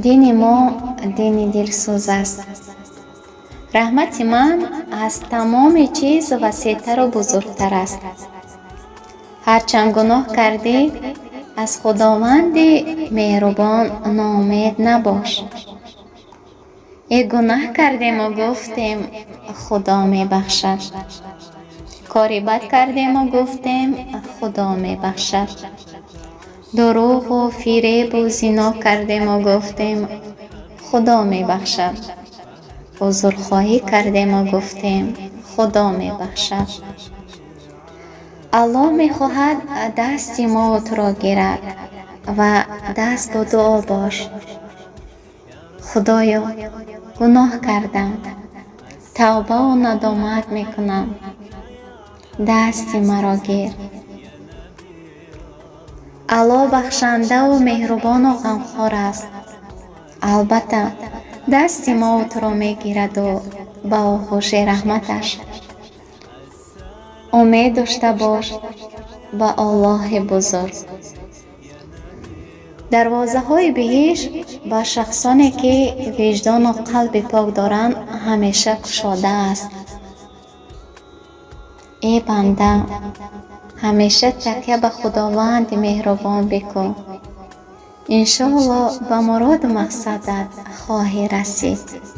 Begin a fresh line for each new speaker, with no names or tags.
دین ما دین دلسوز است. رحمت من از تمام چیز وسیع‌تر و بزرگتر است. هرچند گناه کردی از خداوند مهربان ناامید نباش. یک گناه کردیم و گفتیم خدا می بخشد. کاری بد کردیم و گفتیم خدا می بخشد. دروغ و فریب و زنا کردیم و گفتیم خدا می بخشد. عذرخواهی کردیم و گفتیم خدا می بخشد. الله می خواهد دست ما تو را گیرد و دست به دعا باش. خدایا گناه کردم، توبه و ندامت می کنم، دست مرا گیر. الله بخشنده و مهربان و غمخوار است. البته دست ما تو را می گیرد و با آغوش رحمتش. امید داشته باش به الله بزرگ. دروازه های بهشت به شخصانی که وجدان و قلب پاک دارند همیشه گشاده است. ای بنده، همیشه تکیه به خداوند مهربان بکن. انشاءالله به مراد و مقصدت خواهی رسید.